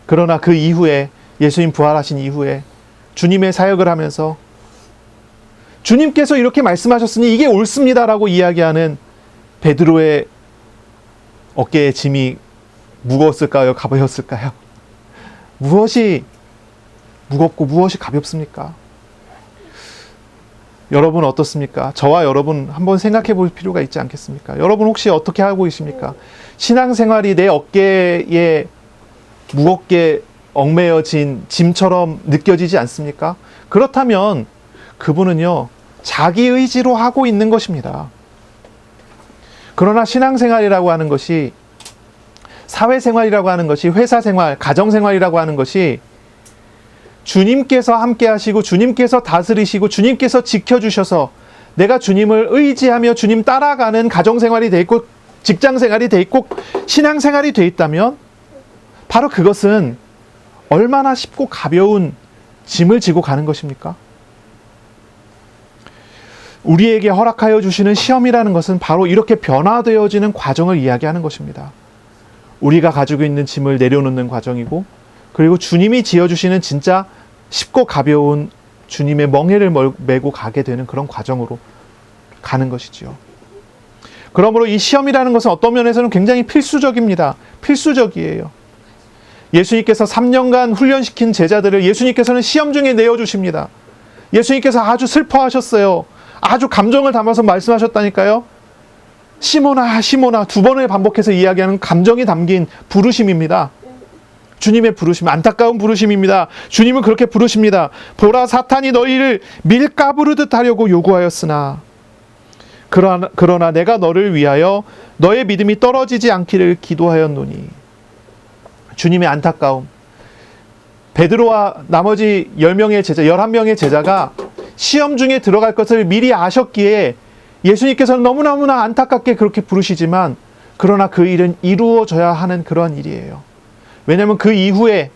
그러나 그 이후에, 예수님 부활하신 이후에 주님의 사역을 하면서 주님께서 이렇게 말씀하셨으니 이게 옳습니다라고 이야기하는 베드로의 어깨에 짐이 무거웠을까요? 가벼웠을까요? 무엇이 무겁고 무엇이 가볍습니까? 여러분 어떻습니까? 저와 여러분 한번 생각해 볼 필요가 있지 않겠습니까? 여러분 혹시 어떻게 하고 계십니까? 신앙생활이 내 어깨에 무겁게 얽매여진 짐처럼 느껴지지 않습니까? 그렇다면 그분은요, 자기 의지로 하고 있는 것입니다. 그러나 신앙생활이라고 하는 것이, 사회생활이라고 하는 것이, 회사생활, 가정생활이라고 하는 것이 주님께서 함께 하시고 주님께서 다스리시고 주님께서 지켜주셔서 내가 주님을 의지하며 주님 따라가는 가정생활이 돼 있고 직장생활이 돼 있고 신앙생활이 돼 있다면 바로 그것은 얼마나 쉽고 가벼운 짐을 지고 가는 것입니까? 우리에게 허락하여 주시는 시험이라는 것은 바로 이렇게 변화되어지는 과정을 이야기하는 것입니다. 우리가 가지고 있는 짐을 내려놓는 과정이고, 그리고 주님이 지어주시는 진짜 쉽고 가벼운 주님의 멍에를 메고 가게 되는 그런 과정으로 가는 것이지요. 그러므로 이 시험이라는 것은 어떤 면에서는 굉장히 필수적입니다. 필수적이에요. 예수님께서 3년간 훈련시킨 제자들을 예수님께서는 시험 중에 내어주십니다. 예수님께서 아주 슬퍼하셨어요. 아주 감정을 담아서 말씀하셨다니까요. 시몬아, 시몬아, 2번을 반복해서 이야기하는 감정이 담긴 부르심입니다. 주님의 부르심, 안타까운 부르심입니다. 주님은 그렇게 부르십니다. 보라, 사탄이 너희를 밀가부르듯 하려고 요구하였으나 그러나 내가 너를 위하여 너의 믿음이 떨어지지 않기를 기도하였노니. 주님의 안타까움. 베드로와 나머지 10명의 제자, 11명의 제자가 시험 중에 들어갈 것을 미리 아셨기에 예수님께서는 너무너무나 안타깝게 그렇게 부르시지만, 그러나 그 일은 이루어져야 하는 그러한 일이에요. 왜냐하면 그 이후에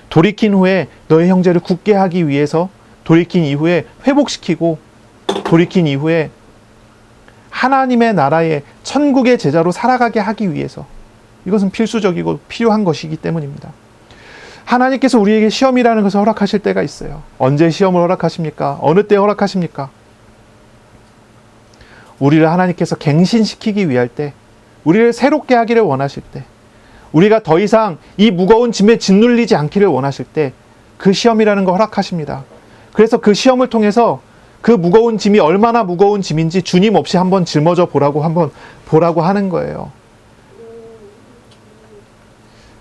돌이킨 후에 너의 형제를 굳게 하기 위해서, 돌이킨 이후에 회복시키고, 돌이킨 이후에 하나님의 나라의 천국의 제자로 살아가게 하기 위해서, 이것은 필수적이고 필요한 것이기 때문입니다. 하나님께서 우리에게 시험이라는 것을 허락하실 때가 있어요. 언제 시험을 허락하십니까? 어느 때 허락하십니까? 우리를 하나님께서 갱신시키기 위할 때, 우리를 새롭게 하기를 원하실 때, 우리가 더 이상 이 무거운 짐에 짓눌리지 않기를 원하실 때 그 시험이라는 걸 허락하십니다. 그래서 그 시험을 통해서 그 무거운 짐이 얼마나 무거운 짐인지 주님 없이 한번 짊어져 보라고 하는 거예요.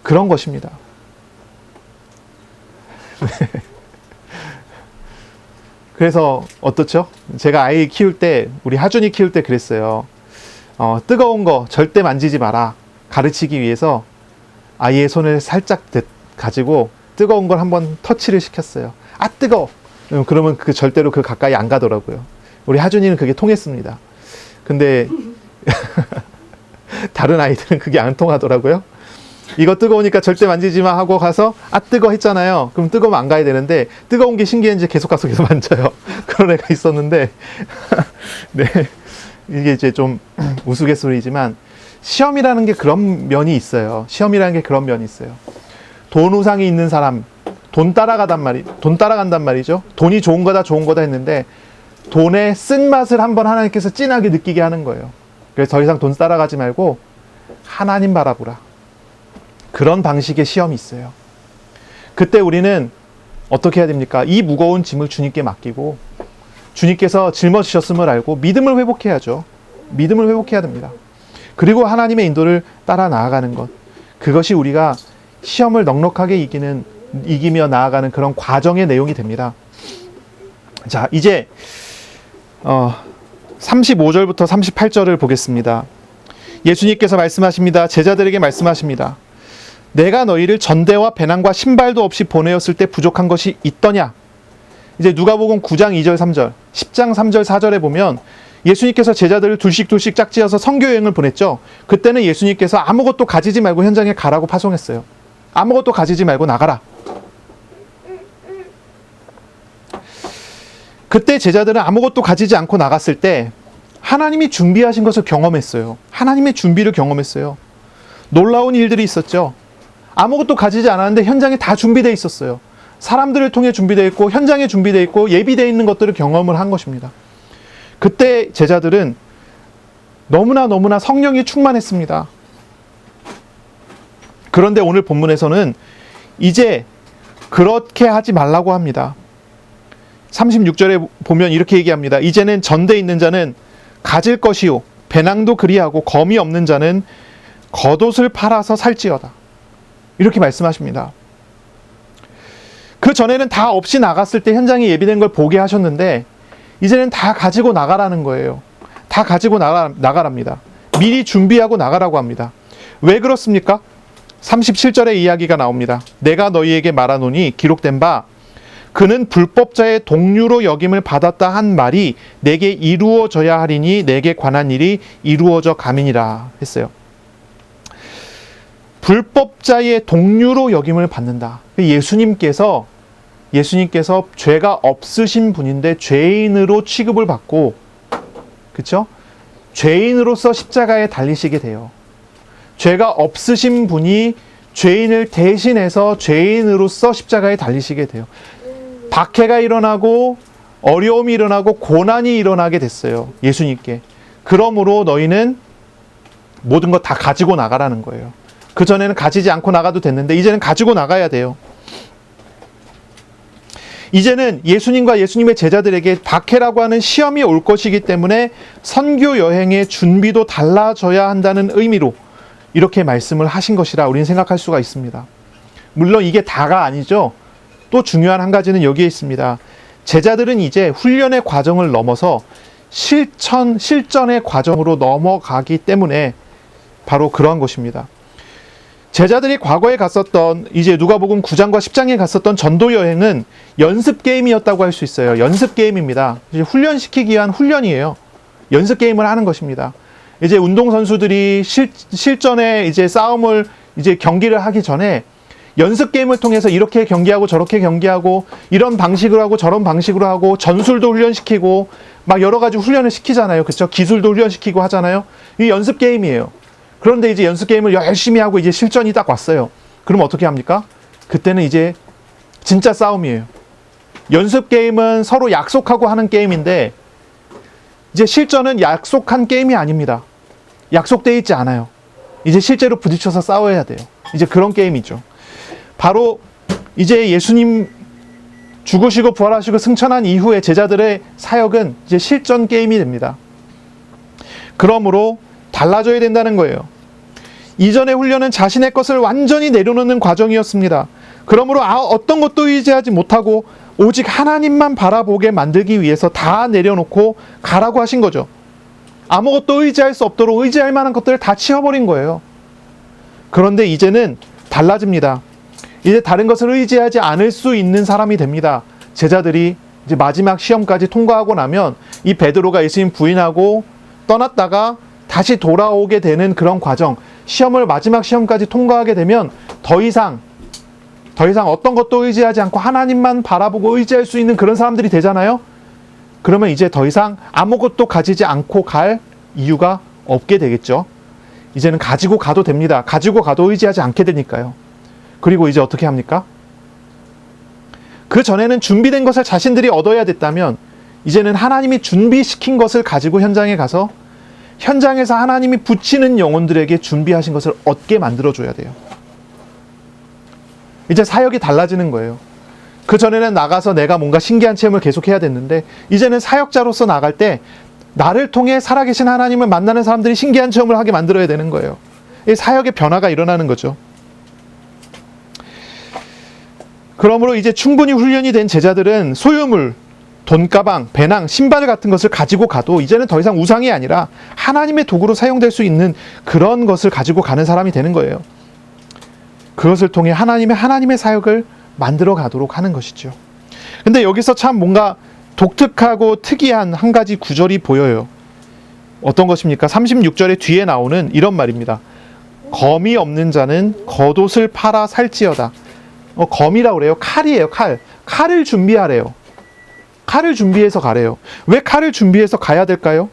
그런 것입니다. 그래서 어떻죠? 제가 아이 키울 때, 우리 하준이 키울 때 그랬어요. 뜨거운 거 절대 만지지 마라 가르치기 위해서 아이의 손을 살짝 가지고 뜨거운 걸 한번 터치를 시켰어요. 아, 뜨거워! 그러면 절대로 가까이 안 가더라고요. 우리 하준이는 그게 통했습니다. 근데 다른 아이들은 그게 안 통하더라고요. 이거 뜨거우니까 절대 만지지 마 하고 가서 아, 뜨거 했잖아요. 그럼 뜨거우면 안 가야 되는데 뜨거운 게 신기한지 계속 가서 만져요. 그런 애가 있었는데 네, 이게 이제 좀 우스갯소리지만 시험이라는 게 그런 면이 있어요. 시험이라는 게 그런 면이 있어요. 돈 우상이 있는 사람, 돈 따라간단 말이죠. 돈이 좋은 거다 했는데 돈의 쓴맛을 한번 하나님께서 진하게 느끼게 하는 거예요. 그래서 더 이상 돈 따라가지 말고 하나님 바라보라. 그런 방식의 시험이 있어요. 그때 우리는 어떻게 해야 됩니까? 이 무거운 짐을 주님께 맡기고 주님께서 짊어지셨음을 알고 믿음을 회복해야죠. 믿음을 회복해야 됩니다. 그리고 하나님의 인도를 따라 나아가는 것, 그것이 우리가 시험을 넉넉하게 이기며 나아가는 그런 과정의 내용이 됩니다. 자, 이제 35절부터 38절을 보겠습니다. 예수님께서 말씀하십니다. 제자들에게 말씀하십니다. 내가 너희를 전대와 배낭과 신발도 없이 보내었을 때 부족한 것이 있더냐? 이제 누가복음 9장 2절 3절, 10장 3절 4절에 보면 예수님께서 제자들을 둘씩 짝지어서 선교 여행을 보냈죠. 그때는 예수님께서 아무것도 가지지 말고 현장에 가라고 파송했어요. 아무것도 가지지 말고 나가라. 그때 제자들은 아무것도 가지지 않고 나갔을 때 하나님이 준비하신 것을 경험했어요. 하나님의 준비를 경험했어요. 놀라운 일들이 있었죠. 아무것도 가지지 않았는데 현장에 다 준비되어 있었어요. 사람들을 통해 준비되어 있고 현장에 준비되어 있고 예비되어 있는 것들을 경험을 한 것입니다. 그때 제자들은 너무나 성령이 충만했습니다. 그런데 오늘 본문에서는 이제 그렇게 하지 말라고 합니다. 36절에 보면 이렇게 얘기합니다. 이제는 전대 있는 자는 가질 것이요 배낭도 그리하고 검이 없는 자는 겉옷을 팔아서 살지어다. 이렇게 말씀하십니다. 그 전에는 다 없이 나갔을 때 현장에 예비된 걸 보게 하셨는데 이제는 다 가지고 나가라는 거예요. 다 가지고 나가랍니다. 미리 준비하고 나가라고 합니다. 왜 그렇습니까? 37절의 이야기가 나옵니다. 내가 너희에게 말하노니 기록된 바 그는 불법자의 동류로 여김을 받았다 한 말이 내게 이루어져야 하리니 내게 관한 일이 이루어져 가민이라 했어요. 불법자의 동류로 여김을 받는다. 예수님께서 죄가 없으신 분인데 죄인으로 취급을 받고, 그렇죠? 죄인으로서 십자가에 달리시게 돼요. 죄가 없으신 분이 죄인을 대신해서 죄인으로서 십자가에 달리시게 돼요. 박해가 일어나고 어려움이 일어나고 고난이 일어나게 됐어요. 예수님께. 그러므로 너희는 모든 것 다 가지고 나가라는 거예요. 그전에는 가지지 않고 나가도 됐는데 이제는 가지고 나가야 돼요. 이제는 예수님과 예수님의 제자들에게 박해라고 하는 시험이 올 것이기 때문에 선교 여행의 준비도 달라져야 한다는 의미로 이렇게 말씀을 하신 것이라 우리는 생각할 수가 있습니다. 물론 이게 다가 아니죠. 또 중요한 한 가지는 여기에 있습니다. 제자들은 이제 훈련의 과정을 넘어서 실전의 과정으로 넘어가기 때문에 바로 그러한 것입니다. 제자들이 과거에 갔었던 이제 누가복음 9장과 10장에 갔었던 전도 여행은 연습 게임이었다고 할 수 있어요. 연습 게임입니다. 이제 훈련시키기 위한 훈련이에요. 연습 게임을 하는 것입니다. 이제 운동 선수들이 실전에 이제 싸움을 이제 경기를 하기 전에 연습 게임을 통해서 이렇게 경기하고 저렇게 경기하고 이런 방식으로 하고 저런 방식으로 하고 전술도 훈련시키고 막 여러 가지 훈련을 시키잖아요. 그렇죠? 기술도 훈련시키고 하잖아요. 이 연습 게임이에요. 그런데 이제 연습 게임을 열심히 하고 이제 실전이 딱 왔어요. 그럼 어떻게 합니까? 그때는 이제 진짜 싸움이에요. 연습 게임은 서로 약속하고 하는 게임인데 이제 실전은 약속한 게임이 아닙니다. 약속되어 있지 않아요. 이제 실제로 부딪혀서 싸워야 돼요. 이제 그런 게임이죠. 바로 이제 예수님 죽으시고 부활하시고 승천한 이후에 제자들의 사역은 이제 실전 게임이 됩니다. 그러므로 달라져야 된다는 거예요. 이전의 훈련은 자신의 것을 완전히 내려놓는 과정이었습니다. 그러므로 어떤 것도 의지하지 못하고 오직 하나님만 바라보게 만들기 위해서 다 내려놓고 가라고 하신 거죠. 아무것도 의지할 수 없도록 의지할 만한 것들을 다 치워버린 거예요. 그런데 이제는 달라집니다. 이제 다른 것을 의지하지 않을 수 있는 사람이 됩니다. 제자들이 이제 마지막 시험까지 통과하고 나면 이 베드로가 예수님 부인하고 떠났다가 다시 돌아오게 되는 그런 과정, 시험을 마지막 시험까지 통과하게 되면 더 이상 어떤 것도 의지하지 않고 하나님만 바라보고 의지할 수 있는 그런 사람들이 되잖아요. 그러면 이제 더 이상 아무것도 가지지 않고 갈 이유가 없게 되겠죠. 이제는 가지고 가도 됩니다. 가지고 가도 의지하지 않게 되니까요. 그리고 이제 어떻게 합니까? 그 전에는 준비된 것을 자신들이 얻어야 됐다면 이제는 하나님이 준비시킨 것을 가지고 현장에 가서 현장에서 하나님이 붙이는 영혼들에게 준비하신 것을 얻게 만들어줘야 돼요. 이제 사역이 달라지는 거예요. 그 전에는 나가서 내가 뭔가 신기한 체험을 계속해야 됐는데 이제는 사역자로서 나갈 때 나를 통해 살아계신 하나님을 만나는 사람들이 신기한 체험을 하게 만들어야 되는 거예요. 이 사역의 변화가 일어나는 거죠. 그러므로 이제 충분히 훈련이 된 제자들은 소유물, 돈가방, 배낭, 신발 같은 것을 가지고 가도 이제는 더 이상 우상이 아니라 하나님의 도구로 사용될 수 있는 그런 것을 가지고 가는 사람이 되는 거예요. 그것을 통해 하나님의 사역을 만들어 가도록 하는 것이죠. 근데 여기서 참 뭔가 독특하고 특이한 한 가지 구절이 보여요. 어떤 것입니까? 36절의 뒤에 나오는 이런 말입니다. 검이 없는 자는 겉옷을 팔아 살지어다. 검이라고 그래요. 칼이에요. 칼을 준비하래요. 칼을 준비해서 가래요. 왜 칼을 준비해서 가야 될까요?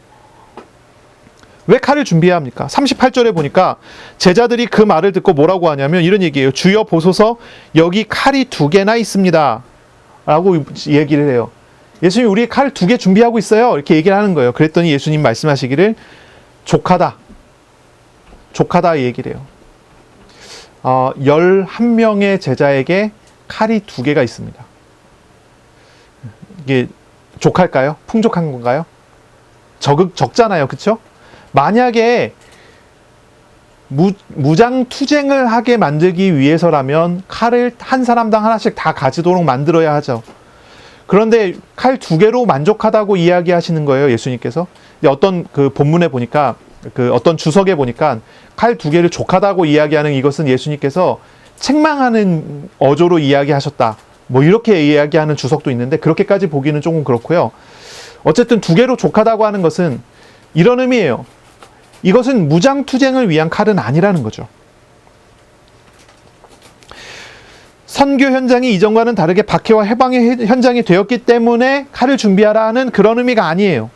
왜 칼을 준비해야 합니까? 38절에 보니까 제자들이 그 말을 듣고 뭐라고 하냐면 이런 얘기예요. 주여 보소서 여기 칼이 2개나 있습니다. 라고 얘기를 해요. 예수님 우리 칼 2개 준비하고 있어요. 이렇게 얘기를 하는 거예요. 그랬더니 예수님 말씀하시기를 족하다 이 얘기를 해요. 11명의 제자에게 칼이 2개가 있습니다. 이게 족할까요? 풍족한 건가요? 적잖아요. 그쵸? 만약에 무장투쟁을 하게 만들기 위해서라면 칼을 한 사람당 하나씩 다 가지도록 만들어야 하죠. 그런데 칼 2개로 만족하다고 이야기하시는 거예요. 예수님께서. 어떤 그 본문에 보니까 어떤 주석에 보니까 칼 2개를 족하다고 이야기하는 이것은 예수님께서 책망하는 어조로 이야기하셨다. 뭐 이렇게 이야기하는 주석도 있는데 그렇게까지 보기는 조금 그렇고요. 어쨌든 2개로 족하다고 하는 것은 이런 의미예요. 이것은 무장투쟁을 위한 칼은 아니라는 거죠. 선교 현장이 이전과는 다르게 박해와 해방의 현장이 되었기 때문에 칼을 준비하라는 그런 의미가 아니에요.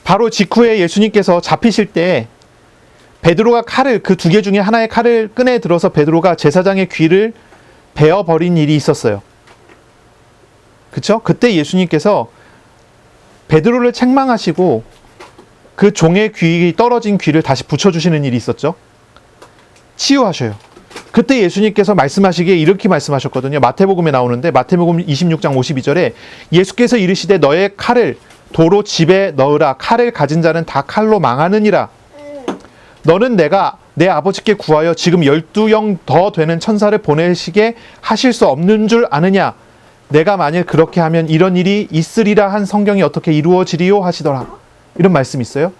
바로 직후에 예수님께서 잡히실 때 베드로가 칼을 그 2개 중에 하나의 칼을 끈에 들어서 베드로가 제사장의 귀를 베어버린 일이 있었어요. 그쵸? 그때 예수님께서 베드로를 책망하시고 그 종의 떨어진 귀를 다시 붙여주시는 일이 있었죠. 치유하셔요. 그때 예수님께서 말씀하시기에 이렇게 말씀하셨거든요. 마태복음에 나오는데 마태복음 26장 52절에 예수께서 이르시되 너의 칼을 도로 집에 넣으라. 칼을 가진 자는 다 칼로 망하느니라. 너는 내가 내 아버지께 구하여 지금 12영 더 되는 천사를 보내시게 하실 수 없는 줄 아느냐. 내가 만일 그렇게 하면 이런 일이 있으리라 한 성경이 어떻게 이루어지리요 하시더라. 이런 말씀이 있어요.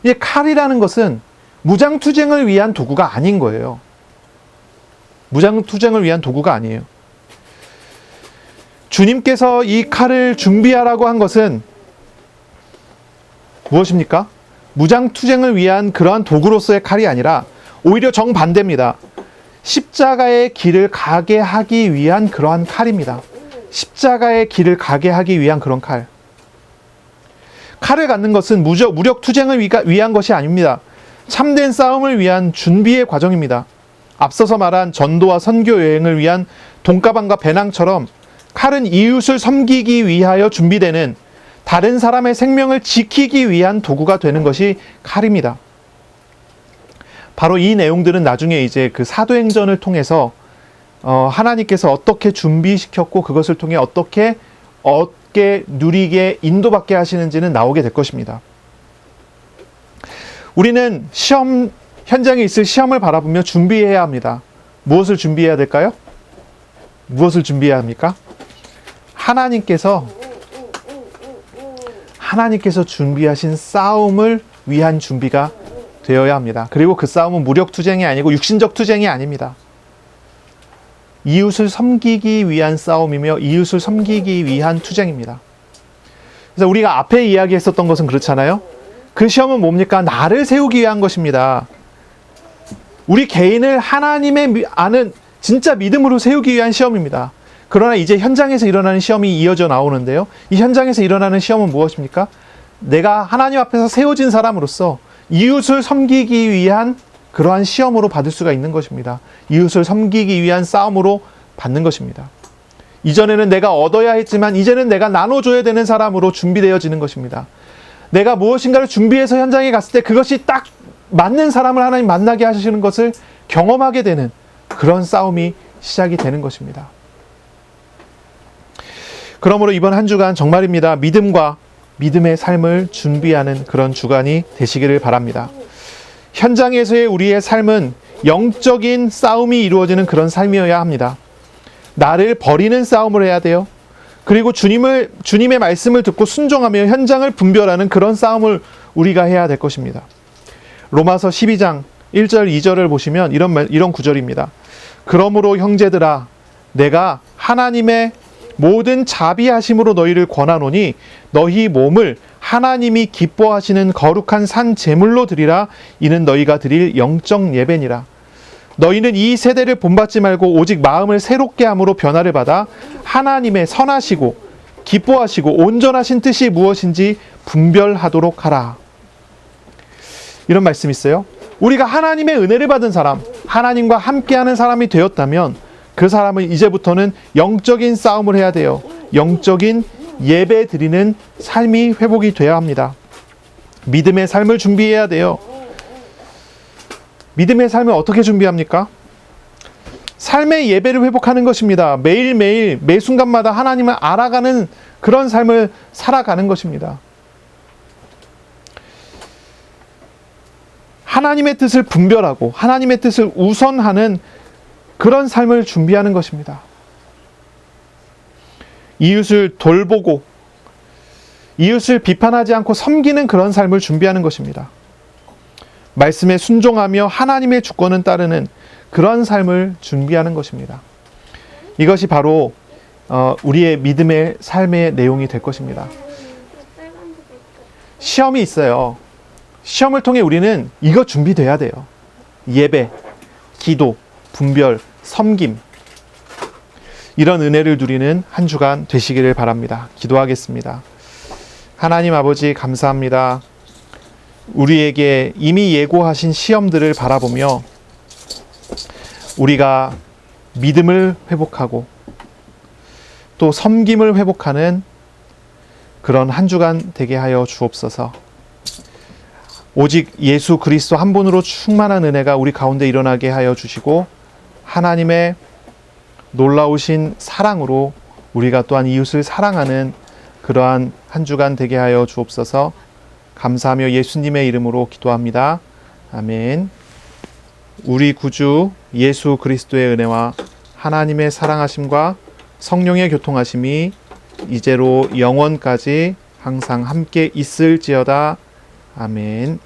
이 칼이라는 것은 무장투쟁을 위한 도구가 아닌 거예요. 무장투쟁을 위한 도구가 아니에요. 주님께서 이 칼을 준비하라고 한 것은 무엇입니까? 무장투쟁을 위한 그러한 도구로서의 칼이 아니라 오히려 정반대입니다. 십자가의 길을 가게 하기 위한 그러한 칼입니다. 십자가의 길을 가게 하기 위한 그런 칼. 칼을 갖는 것은 무력 투쟁을 위한 것이 아닙니다. 참된 싸움을 위한 준비의 과정입니다. 앞서서 말한 전도와 선교 여행을 위한 돈가방과 배낭처럼 칼은 이웃을 섬기기 위하여 준비되는, 다른 사람의 생명을 지키기 위한 도구가 되는 것이 칼입니다. 바로 이 내용들은 나중에 이제 그 사도행전을 통해서 하나님께서 어떻게 준비시켰고 그것을 통해 어떻게 얻게 누리게 인도받게 하시는지는 나오게 될 것입니다. 우리는 시험 현장에 있을 시험을 바라보며 준비해야 합니다. 무엇을 준비해야 될까요? 무엇을 준비해야 합니까? 하나님께서 준비하신 싸움을 위한 준비가 되어야 합니다. 그리고 그 싸움은 무력 투쟁이 아니고 육신적 투쟁이 아닙니다. 이웃을 섬기기 위한 싸움이며 이웃을 섬기기 위한 투쟁입니다. 그래서 우리가 앞에 이야기했었던 것은 그렇잖아요. 그 시험은 뭡니까? 나를 세우기 위한 것입니다. 우리 개인을 하나님의 아는 진짜 믿음으로 세우기 위한 시험입니다. 그러나 이제 현장에서 일어나는 시험이 이어져 나오는데요. 이 현장에서 일어나는 시험은 무엇입니까? 내가 하나님 앞에서 세워진 사람으로서 이웃을 섬기기 위한 그러한 시험으로 받을 수가 있는 것입니다. 이웃을 섬기기 위한 싸움으로 받는 것입니다. 이전에는 내가 얻어야 했지만 이제는 내가 나눠줘야 되는 사람으로 준비되어지는 것입니다. 내가 무엇인가를 준비해서 현장에 갔을 때 그것이 딱 맞는 사람을 하나님 만나게 하시는 것을 경험하게 되는 그런 싸움이 시작이 되는 것입니다. 그러므로 이번 한 주간 정말입니다. 믿음과 믿음의 삶을 준비하는 그런 주간이 되시기를 바랍니다. 현장에서의 우리의 삶은 영적인 싸움이 이루어지는 그런 삶이어야 합니다. 나를 버리는 싸움을 해야 돼요. 그리고 주님의 말씀을 듣고 순종하며 현장을 분별하는 그런 싸움을 우리가 해야 될 것입니다. 로마서 12장 1절 2절을 보시면 이런 구절입니다. 그러므로 형제들아, 내가 하나님의 모든 자비하심으로 너희를 권하노니 너희 몸을 하나님이 기뻐하시는 거룩한 산 제물로 드리라. 이는 너희가 드릴 영적 예배니라. 너희는 이 세대를 본받지 말고 오직 마음을 새롭게 함으로 변화를 받아 하나님의 선하시고 기뻐하시고 온전하신 뜻이 무엇인지 분별하도록 하라. 이런 말씀이 있어요. 우리가 하나님의 은혜를 받은 사람, 하나님과 함께하는 사람이 되었다면 그 사람은 이제부터는 영적인 싸움을 해야 돼요. 영적인 예배 드리는 삶이 회복이 돼야 합니다. 믿음의 삶을 준비해야 돼요. 믿음의 삶을 어떻게 준비합니까? 삶의 예배를 회복하는 것입니다. 매일매일 매 순간마다 하나님을 알아가는 그런 삶을 살아가는 것입니다. 하나님의 뜻을 분별하고 하나님의 뜻을 우선하는 그런 삶을 준비하는 것입니다. 이웃을 돌보고 이웃을 비판하지 않고 섬기는 그런 삶을 준비하는 것입니다. 말씀에 순종하며 하나님의 주권은 따르는 그런 삶을 준비하는 것입니다. 이것이 바로 우리의 믿음의 삶의 내용이 될 것입니다. 시험이 있어요. 시험을 통해 우리는 이거 준비돼야 돼요. 예배, 기도, 분별, 섬김, 이런 은혜를 누리는 한 주간 되시기를 바랍니다. 기도하겠습니다. 하나님 아버지 감사합니다. 우리에게 이미 예고하신 시험들을 바라보며 우리가 믿음을 회복하고 또 섬김을 회복하는 그런 한 주간 되게 하여 주옵소서. 오직 예수 그리스도 한 분으로 충만한 은혜가 우리 가운데 일어나게 하여 주시고 하나님의 놀라우신 사랑으로 우리가 또한 이웃을 사랑하는 그러한 한 주간 되게 하여 주옵소서. 감사하며 예수님의 이름으로 기도합니다. 아멘. 우리 구주 예수 그리스도의 은혜와 하나님의 사랑하심과 성령의 교통하심이 이제로 영원까지 항상 함께 있을지어다. 아멘.